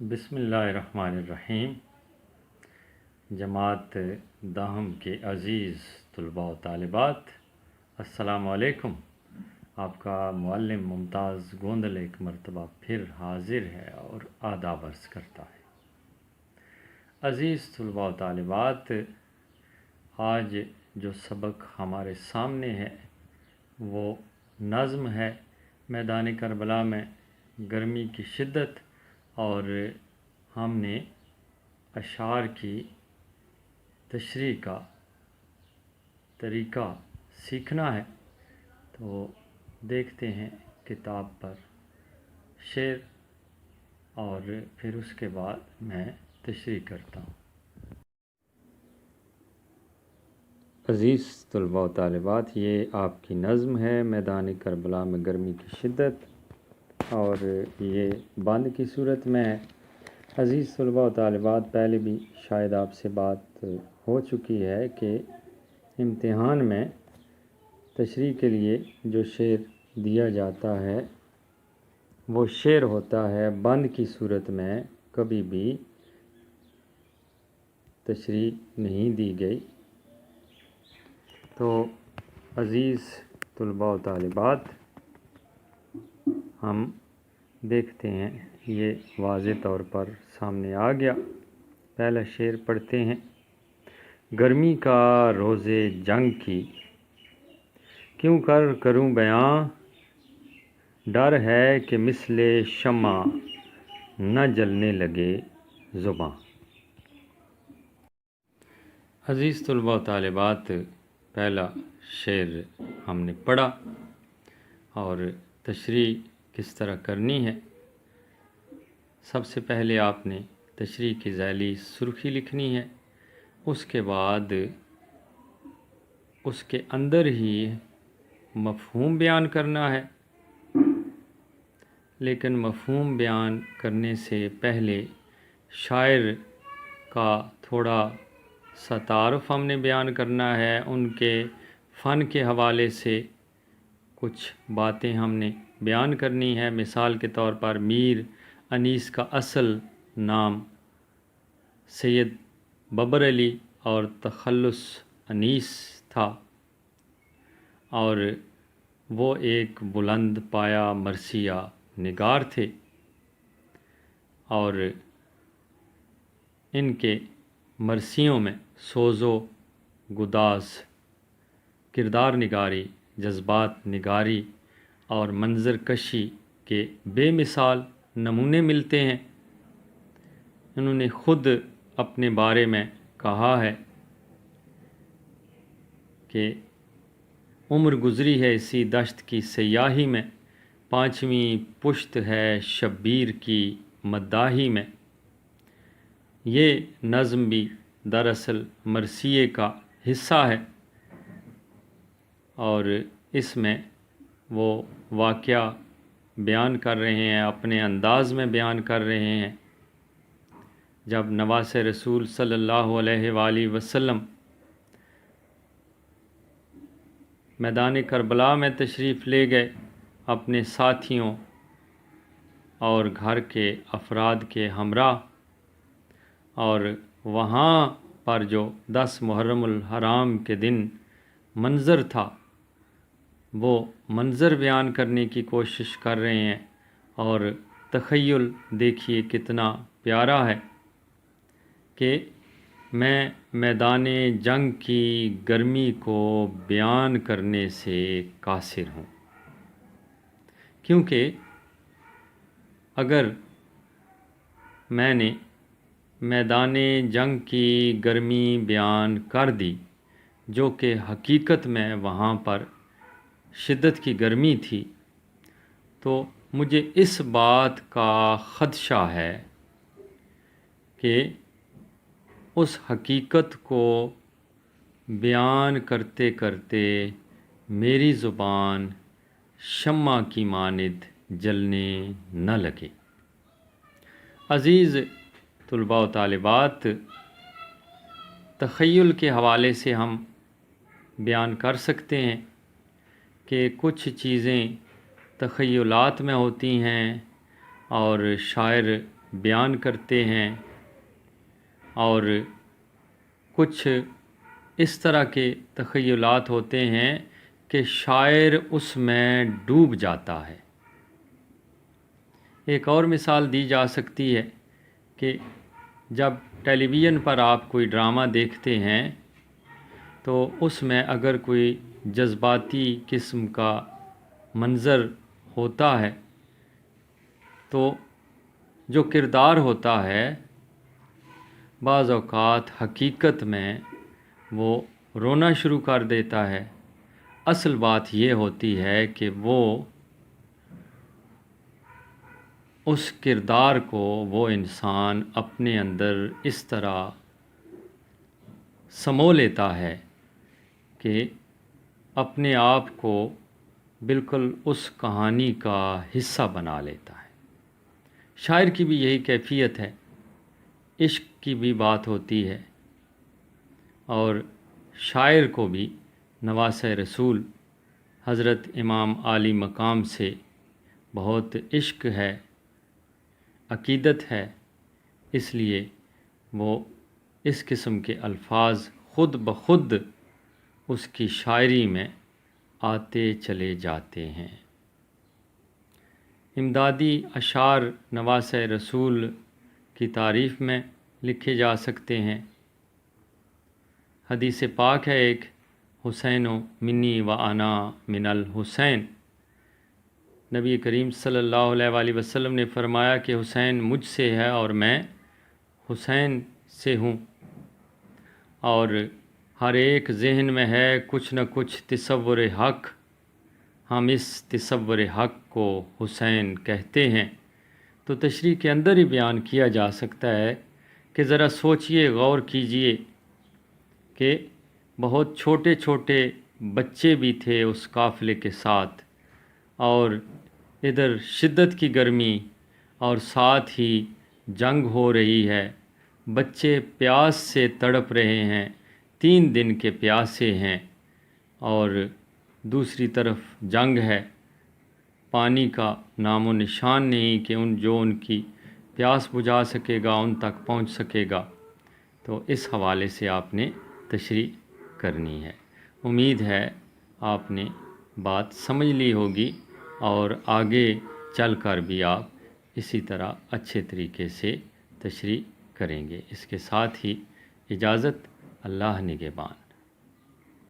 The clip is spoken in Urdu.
بسم اللہ الرحمن الرحیم۔ جماعت داہم کے عزیز طلباء و طالبات، السلام علیکم۔ آپ کا معلم ممتاز گوندل ایک مرتبہ پھر حاضر ہے اور آداب عرض کرتا ہے۔ عزیز طلباء و طالبات، آج جو سبق ہمارے سامنے ہے وہ نظم ہے میدان کربلا میں گرمی کی شدت، اور ہم نے اشعار کی تشریح کا طریقہ سیکھنا ہے۔ تو دیکھتے ہیں کتاب پر شعر اور پھر اس کے بعد میں تشریح کرتا ہوں۔ عزیز طلباء و طالبات، یہ آپ کی نظم ہے میدان کربلا میں گرمی کی شدت، اور یہ بند کی صورت میں ہے۔ عزیز طلباء و طالبات، پہلے بھی شاید آپ سے بات ہو چکی ہے کہ امتحان میں تشریح کے لیے جو شعر دیا جاتا ہے وہ شعر ہوتا ہے بند کی صورت میں، کبھی بھی تشریح نہیں دی گئی۔ تو عزیز طلباء و طالبات، ہم دیکھتے ہیں، یہ واضح طور پر سامنے آ گیا۔ پہلا شعر پڑھتے ہیں۔ گرمی کا روز جنگ کی کیوں کروں بیاں، ڈر ہے کہ مثل شمع نہ جلنے لگے زباں۔ عزیز طلباء و طالبات، پہلا شعر ہم نے پڑھا اور تشریح کس طرح کرنی ہے۔ سب سے پہلے آپ نے تشریح کی ذیلی سرخی لکھنی ہے، اس کے بعد اس کے اندر ہی مفہوم بیان کرنا ہے، لیکن مفہوم بیان کرنے سے پہلے شاعر کا تھوڑا سا تعارف ہم نے بیان کرنا ہے، ان کے فن کے حوالے سے کچھ باتیں ہم نے بیان کرنی ہے۔ مثال کے طور پر میر انیس کا اصل نام سید ببر علی اور تخلص انیس تھا، اور وہ ایک بلند پایا مرثیہ نگار تھے، اور ان کے مرثیوں میں سوز و گداز، کردار نگاری، جذبات نگاری اور منظر کشی کے بے مثال نمونے ملتے ہیں۔ انہوں نے خود اپنے بارے میں کہا ہے کہ عمر گزری ہے اسی دشت کی سیاہی میں، پانچویں پشت ہے شبیر کی مداحی میں۔ یہ نظم بھی دراصل مرثیے کا حصہ ہے، اور اس میں وہ واقعہ بیان کر رہے ہیں، اپنے انداز میں بیان کر رہے ہیں۔ جب نواس رسول صلی اللہ علیہ وآلہ وسلم میدان کربلا میں تشریف لے گئے اپنے ساتھیوں اور گھر کے افراد کے ہمراہ، اور وہاں پر جو 10 محرم الحرام کے دن منظر تھا وہ منظر بیان کرنے کی کوشش کر رہے ہیں، اور تخیل دیکھیے کتنا پیارا ہے کہ میں میدان جنگ کی گرمی کو بیان کرنے سے قاصر ہوں، کیونکہ اگر میں نے میدان جنگ کی گرمی بیان کر دی، جو کہ حقیقت میں وہاں پر شدت کی گرمی تھی، تو مجھے اس بات کا خدشہ ہے کہ اس حقیقت کو بیان کرتے کرتے میری زبان شمع کی مانند جلنے نہ لگے۔ عزیز طلباء و طالبات، تخیل کے حوالے سے ہم بیان کر سکتے ہیں کہ کچھ چیزیں تخیلات میں ہوتی ہیں اور شاعر بیان کرتے ہیں اور کچھ اس طرح کے تخیلات ہوتے ہیں کہ شاعر اس میں ڈوب جاتا ہے۔ ایک اور مثال دی جا سکتی ہے کہ جب ٹیلی ویژن پر آپ کوئی ڈرامہ دیکھتے ہیں تو اس میں اگر کوئی جذباتی قسم کا منظر ہوتا ہے تو جو کردار ہوتا ہے بعض اوقات حقیقت میں وہ رونا شروع کر دیتا ہے۔ اصل بات یہ ہوتی ہے کہ وہ اس کردار کو وہ انسان اپنے اندر اس طرح سمو لیتا ہے کہ اپنے آپ کو بالکل اس کہانی کا حصہ بنا لیتا ہے۔ شاعر کی بھی یہی کیفیت ہے، عشق کی بھی بات ہوتی ہے، اور شاعر کو بھی نواسۂ رسول حضرت امام عالی مقام سے بہت عشق ہے، عقیدت ہے، اس لیے وہ اس قسم کے الفاظ خود بخود اس کی شاعری میں آتے چلے جاتے ہیں۔ امدادی اشعار نواسۂ رسول کی تعریف میں لکھے جا سکتے ہیں۔ حدیث پاک ہے ایک، حسین منی و انا من الحسین۔ نبی کریم صلی اللہ علیہ وآلہ وسلم نے فرمایا کہ حسین مجھ سے ہے اور میں حسین سے ہوں، اور ہر ایک ذہن میں ہے کچھ نہ کچھ تصور حق، ہم اس تصور حق کو حسین کہتے ہیں۔ تو تشریح کے اندر ہی بیان کیا جا سکتا ہے کہ ذرا سوچئے، غور کیجئے کہ بہت چھوٹے چھوٹے بچے بھی تھے اس قافلے کے ساتھ، اور ادھر شدت کی گرمی اور ساتھ ہی جنگ ہو رہی ہے، بچے پیاس سے تڑپ رہے ہیں، 3 دن کے پیاسے ہیں، اور دوسری طرف جنگ ہے، پانی کا نام و نشان نہیں کہ ان کی پیاس بجھا سکے گا، ان تک پہنچ سکے گا۔ تو اس حوالے سے آپ نے تشریح کرنی ہے۔ امید ہے آپ نے بات سمجھ لی ہوگی، اور آگے چل کر بھی آپ اسی طرح اچھے طریقے سے تشریح کریں گے۔ اس کے ساتھ ہی اجازت، اللہ نگہبان۔